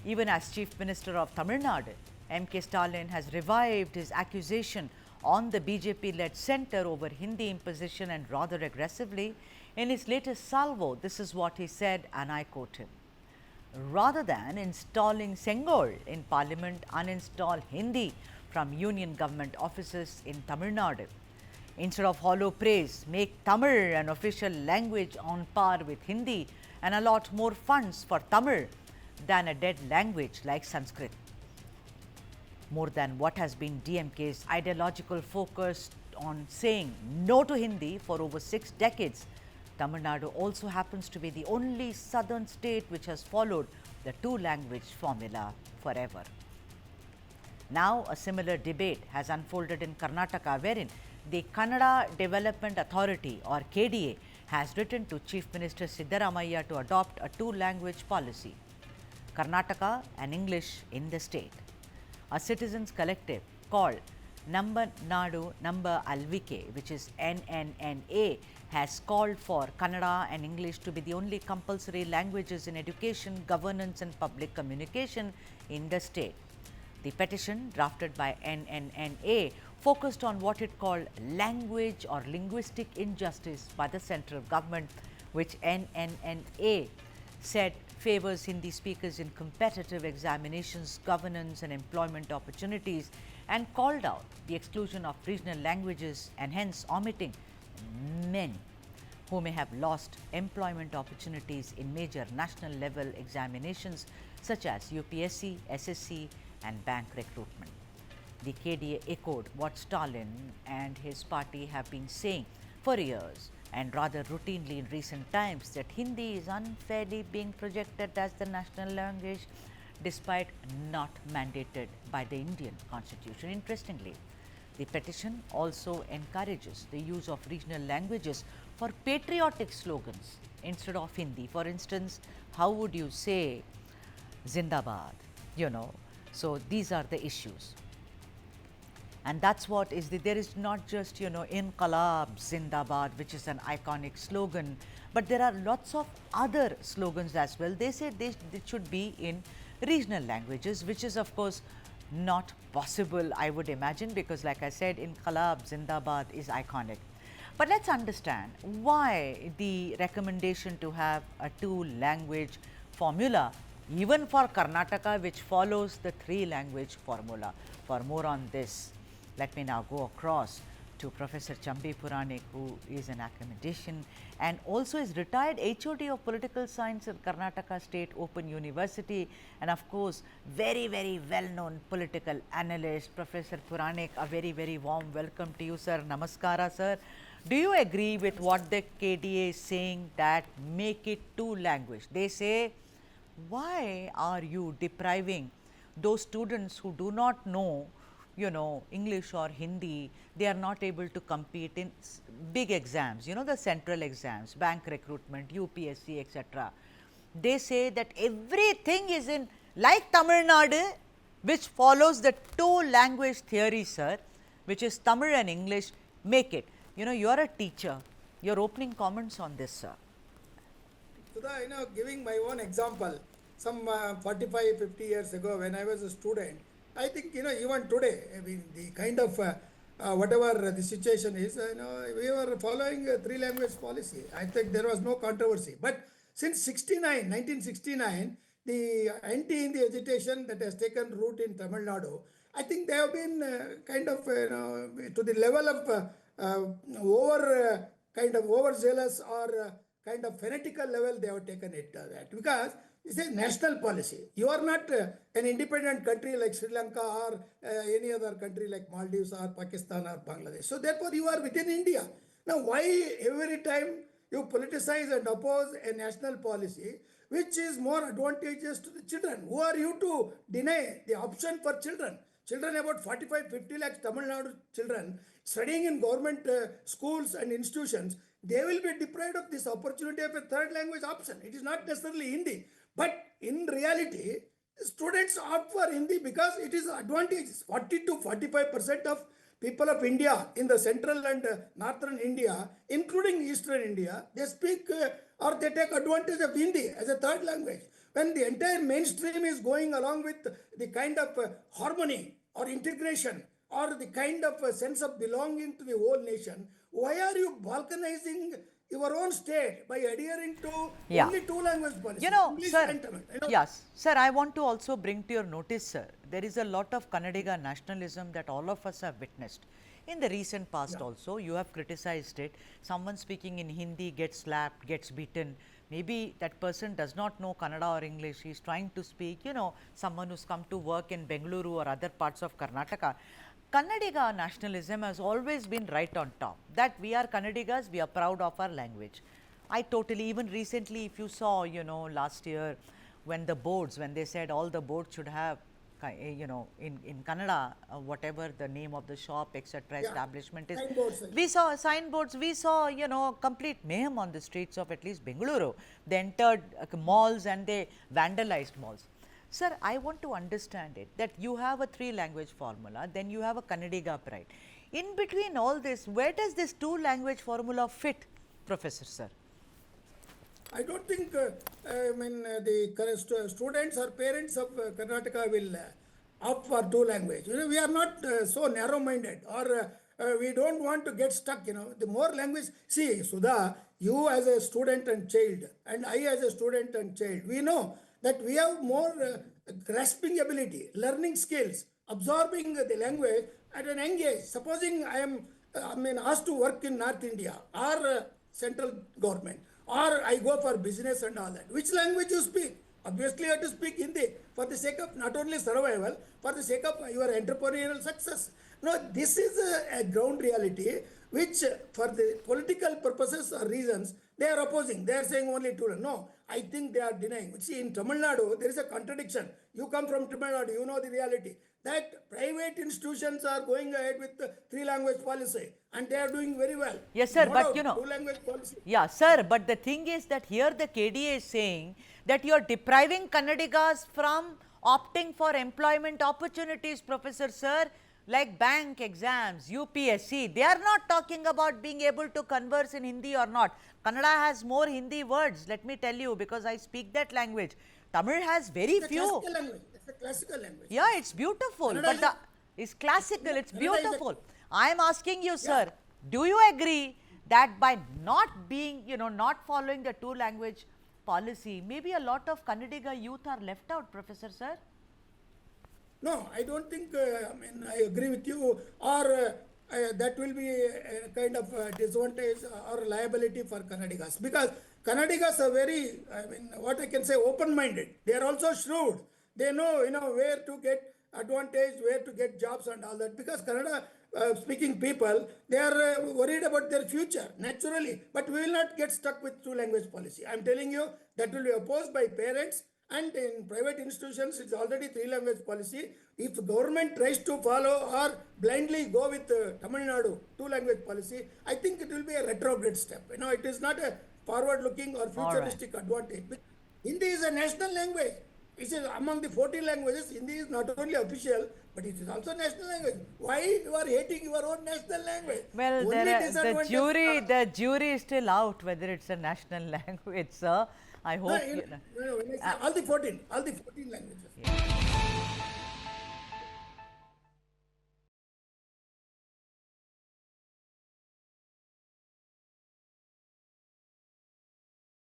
Even as Chief Minister of Tamil Nadu, MK Stalin has revived his accusation on the BJP-led centre over Hindi imposition, and rather aggressively. In his latest salvo, this is what he said, and I quote him: "Rather than installing Sengol in Parliament, uninstall Hindi from union government offices in Tamil Nadu. Instead of hollow praise, make Tamil an official language on par with Hindi and allot more funds for Tamil than a dead language like Sanskrit." More than what has been DMK's ideological focus on saying no to Hindi for over 6 decades, Tamil Nadu also happens to be the only southern state which has followed the two-language formula forever. Now, a similar debate has unfolded in Karnataka, wherein the Kannada Development Authority, or KDA, has written to Chief Minister Siddaramaiah to adopt a two-language policy, Karnataka and English in the state. A citizens collective called Namma Nadu Namma Alvike, which is NNNA, has called for Kannada and English to be the only compulsory languages in education, governance and public communication in the state. The petition, drafted by NNNA, focused on what it called language or linguistic injustice by the central government, which NNNA said favors Hindi speakers in competitive examinations, governance and employment opportunities, and called out the exclusion of regional languages and hence omitting many who may have lost employment opportunities in major national level examinations such as UPSC, SSC and bank recruitment. The KDA echoed what Stalin and his party have been saying for years and rather routinely in recent times, that Hindi is unfairly being projected as the national language despite not mandated by the Indian Constitution. Interestingly, the petition also encourages the use of regional languages for patriotic slogans instead of Hindi. For instance, how would you say Zindabad? So these are the issues. And that's what is there is not just, Inqalab Zindabad, which is an iconic slogan, but there are lots of other slogans as well. They say they should be in regional languages, which is of course not possible, I would imagine, because like I said, Inqalab Zindabad is iconic. But let's understand why the recommendation to have a two-language formula, even for Karnataka, which follows the three-language formula. For more on this, let me now go across to Professor Chambi Puranik, who is an academician and also is retired HOD of Political Science at Karnataka State Open University, and of course, very, very well-known political analyst. Professor Puranik, a very, very warm welcome to you, sir. Namaskara, sir. Do you agree with what the KDA is saying, that make it two-language? They say, why are you depriving those students who do not know English or Hindi? They are not able to compete in big exams, the central exams, bank recruitment, UPSC, etc. They say that everything is in, like Tamil Nadu, which follows the two-language theory, sir, which is Tamil and English, make it. You are a teacher. Your opening comments on this, sir. Sudha, giving my own example, some 45, 50 years ago when I was a student, I think, even today, I mean, the kind of whatever the situation is, we were following a three-language policy. I think there was no controversy. But since 1969, the anti-Hindi agitation that has taken root in Tamil Nadu, I think they have been kind of, to the level of overzealous or kind of fanatical level they have taken it that, because it's a national policy. You are not an independent country like Sri Lanka or any other country like Maldives or Pakistan or Bangladesh. So therefore you are within India. Now why every time you politicize and oppose a national policy which is more advantageous to the children? Who are you to deny the option for children? Children, about 45-50 lakhs Tamil Nadu children studying in government schools and institutions, they will be deprived of this opportunity of a third language option. It is not necessarily Hindi. But in reality, students opt for Hindi because it is advantageous. 40 to 45% of people of India in the central and northern India, including eastern India, they speak or they take advantage of Hindi as a third language. when the entire mainstream is going along with the kind of harmony or integration or the kind of sense of belonging to the whole nation, why are you balkanizing your own state by adhering to Yeah. only two language policy? You know, English sir, and Tamil. yes, sir, I want to also bring to your notice, sir, there is a lot of Kannadiga nationalism that all of us have witnessed. In the recent past also, you have criticized it. Someone speaking in Hindi gets slapped, gets beaten. Maybe that person does not know Kannada or English. He is trying to speak, you know, someone who's come to work in Bengaluru or other parts of Karnataka. Kannadiga nationalism has always been right on top, that we are Kannadigas, we are proud of our language. I totally, even recently, if you saw, you know, last year when the boards, when they said all the boards should have, you know, in Kannada, whatever the name of the shop, etc., establishment is, Signboards. we saw signboards, we saw, you know, complete mayhem on the streets of at least Bengaluru. They entered malls and they vandalized malls. Sir, I want to understand it, that you have a 3-language formula, then you have a Kannadiga pride. In between all this, where does this 2-language formula fit, Professor, sir? I don't think, the students or parents of Karnataka will opt for two language. You know, we are not so narrow-minded, or we don't want to get stuck, you know. The more language, see, Sudha, you as a student and child, and I as a student and child, we know that we have more grasping ability, learning skills, absorbing the language at an young age. Supposing I am asked to work in North India or central government, or I go for business and all that. Which language you speak? Obviously, you have to speak Hindi for the sake of not only survival, for the sake of your entrepreneurial success. No, this is a ground reality which, for the political purposes or reasons, they are opposing. They are saying only two. No, I think they are denying. See, in Tamil Nadu, there is a contradiction. You come from Tamil Nadu, you know the reality. That private institutions are going ahead with the 3-language policy, and they are doing very well. Yes, sir, No but doubt, you know, 2-language policy. yeah, sir, but the thing is that here the KDA is saying that you are depriving Kannadigas from opting for employment opportunities, Professor, sir, like bank exams, UPSC. They are not talking about being able to converse in Hindi or not. Kannada has more Hindi words, let me tell you, because I speak that language. Tamil has very few. Classical language. It's a classical language. Yeah, it's beautiful, Kannada but it's classical, it's Kannada is a- beautiful. I am asking you, sir, do you agree that by not being, you know, not following the 2-language policy, maybe a lot of Kannadiga youth are left out, Professor, sir? No, I don't think, I agree with you, or that will be a kind of disadvantage or liability for Kannadigas, because Kannadigas are very, what I can say, open-minded. They are also shrewd. They know, where to get advantage, where to get jobs and all that, because Kannada speaking people, they are worried about their future, naturally. But we will not get stuck with 2-language policy. I am telling you, that will be opposed by parents, and in private institutions, it's already 3-language policy. If government tries to follow or blindly go with Tamil Nadu 2-language policy, I think it will be a retrograde step. It is not a forward-looking or futuristic advantage. Hindi is a national language. It is among the 14 languages. Hindi is not only official, but it is also national language. Why you are hating your own national language? Well, Only the jury is still out whether it's a national language, sir. I hope. all the 14 languages.